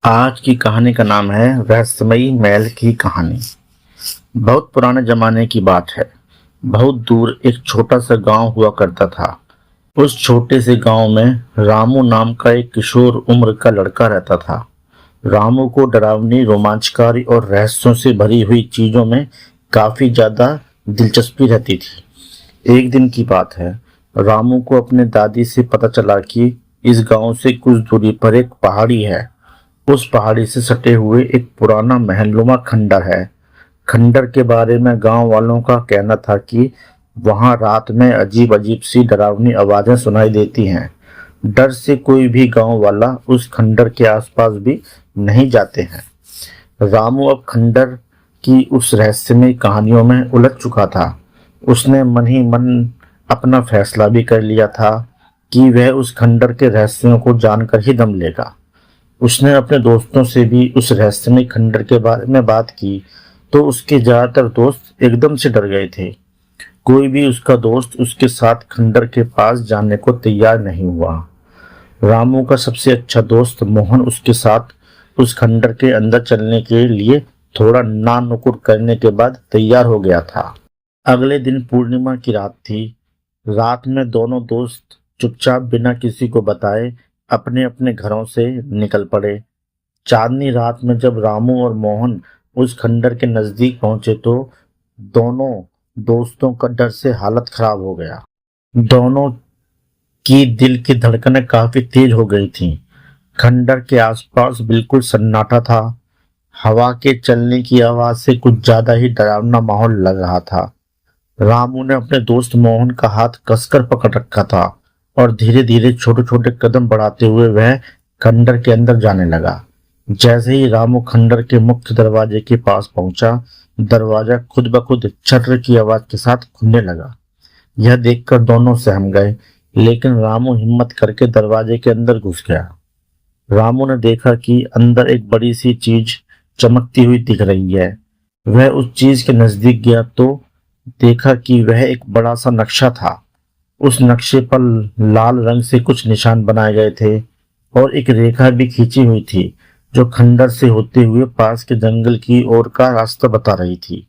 आज की कहानी का नाम है रहस्यमयी महल की कहानी। बहुत पुराने जमाने की बात है। बहुत दूर एक छोटा सा गांव हुआ करता था। उस छोटे से गांव में रामू नाम का एक किशोर उम्र का लड़का रहता था। रामू को डरावनी, रोमांचकारी और रहस्यों से भरी हुई चीजों में काफी ज्यादा दिलचस्पी रहती थी। एक दिन की बात है, रामू को अपने दादी से पता चला कि इस गांव से कुछ दूरी पर एक पहाड़ी है। उस पहाड़ी से सटे हुए एक पुराना महलनुमा खंडर है। खंडर के बारे में गांव वालों का कहना था कि वहां रात में अजीब अजीब सी डरावनी आवाजें सुनाई देती हैं। डर से कोई भी गांव वाला उस खंडर के आसपास भी नहीं जाते हैं। रामू अब खंडर की उस रहस्यमय कहानियों में उलझ चुका था। उसने मन ही मन अपना फैसला भी कर लिया था कि वह उस खंडर के रहस्यों को जानकर ही दम लेगा। उसने अपने दोस्तों से भी उस रहस्यमय खंडर के बारे में बात की, तो उसके ज्यादातर दोस्त एकदम से डर गए थे। कोई भी उसका दोस्त उसके साथ खंडर के पास जाने को तैयार नहीं हुआ। रामू का सबसे अच्छा दोस्त मोहन उसके साथ उस खंडर के अंदर चलने के लिए थोड़ा ना नुकुर करने के बाद तैयार हो गया था। अगले दिन पूर्णिमा की रात थी। रात में दोनों दोस्त चुपचाप बिना किसी को बताए अपने अपने घरों से निकल पड़े। चांदनी रात में जब रामू और मोहन उस खंडर के नजदीक पहुंचे तो दोनों दोस्तों का डर से हालत खराब हो गया। दोनों की दिल की धड़कनें काफी तेज हो गई थीं। खंडर के आसपास बिल्कुल सन्नाटा था। हवा के चलने की आवाज से कुछ ज्यादा ही डरावना माहौल लग रहा था। रामू ने अपने दोस्त मोहन का हाथ कसकर पकड़ रखा था और धीरे धीरे छोटे छोटे कदम बढ़ाते हुए वह खंडर के अंदर जाने लगा। जैसे ही रामू खंडर के मुख्य दरवाजे के पास पहुंचा, दरवाजा खुद ब खुद छर्र की आवाज के साथ खुलने लगा। यह देखकर दोनों सहम गए, लेकिन रामू हिम्मत करके दरवाजे के अंदर घुस गया। रामू ने देखा कि अंदर एक बड़ी सी चीज चमकती हुई दिख रही है। वह उस चीज के नजदीक गया तो देखा कि वह एक बड़ा सा नक्शा था। उस नक्शे पर लाल रंग से कुछ निशान बनाए गए थे और एक रेखा भी खींची हुई थी जो खंडर से होते हुए पास के जंगल की ओर का रास्ता बता रही थी।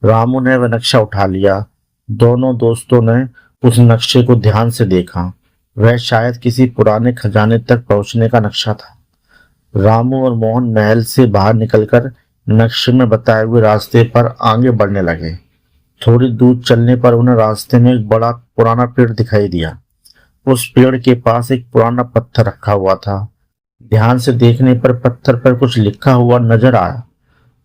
रामू ने वह नक्शा उठा लिया। दोनों दोस्तों ने उस नक्शे को ध्यान से देखा। वह शायद किसी पुराने खजाने तक पहुंचने का नक्शा था। रामू और मोहन महल से बाहर निकलकर नक्शे में बताए हुए रास्ते पर आगे बढ़ने लगे। थोड़ी दूर चलने पर उन्हें रास्ते में एक बड़ा पुराना पेड़ दिखाई दिया। उस पेड़ के पास एक पुराना पत्थर रखा हुआ था। ध्यान से देखने पर पत्थर पर कुछ लिखा हुआ नजर आया।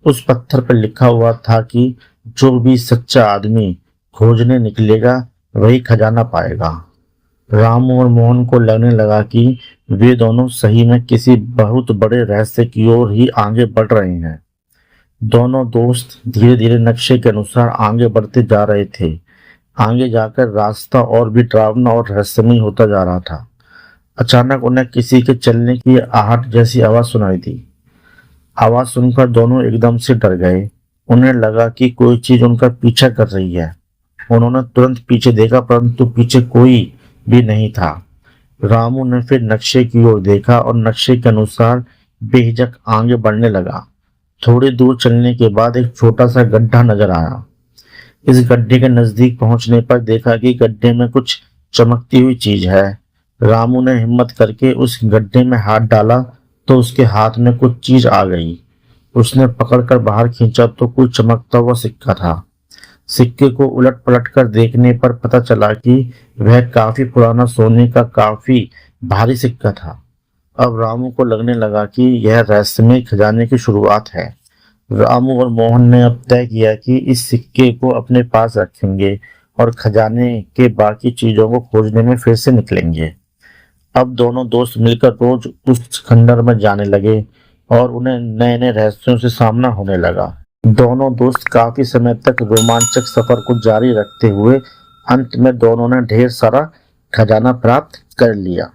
उस पत्थर पर लिखा हुआ था कि जो भी सच्चा आदमी खोजने निकलेगा वही खजाना पाएगा। रामू और मोहन को लगने लगा कि वे दोनों सही में किसी बहुत बड़े रहस्य की ओर ही आगे बढ़ रहे हैं। दोनों दोस्त धीरे धीरे नक्शे के अनुसार आगे बढ़ते जा रहे थे। आगे जाकर रास्ता और भी डरावना और रहस्यमय होता जा रहा था। अचानक उन्हें किसी के चलने की आहट जैसी आवाज सुनाई दी। आवाज सुनकर दोनों एकदम से डर गए। उन्हें लगा कि कोई चीज उनका पीछा कर रही है। उन्होंने तुरंत पीछे देखा, परंतु पीछे कोई भी नहीं था। रामू ने फिर नक्शे की ओर देखा और नक्शे के अनुसार बेहिचक आगे बढ़ने लगा। थोड़ी दूर चलने के बाद एक छोटा सा गड्ढा नजर आया। इस गड्ढे के नजदीक पहुंचने पर देखा कि गड्ढे में कुछ चमकती हुई चीज है। रामू ने हिम्मत करके उस गड्ढे में हाथ डाला तो उसके हाथ में कुछ चीज आ गई। उसने पकड़कर बाहर खींचा तो कुछ चमकता हुआ सिक्का था। सिक्के को उलट पलट कर देखने पर पता चला कि वह काफी पुराना सोने का काफी भारी सिक्का था। अब रामू को लगने लगा कि यह रहस्यमय खजाने की शुरुआत है। रामू और मोहन ने अब तय किया कि इस सिक्के को अपने पास रखेंगे और खजाने के बाकी चीजों को खोजने में फिर से निकलेंगे। अब दोनों दोस्त मिलकर रोज उस खंडर में जाने लगे और उन्हें नए नए रहस्यों से सामना होने लगा। दोनों दोस्त काफी समय तक रोमांचक सफर को जारी रखते हुए अंत में दोनों ने ढेर सारा खजाना प्राप्त कर लिया।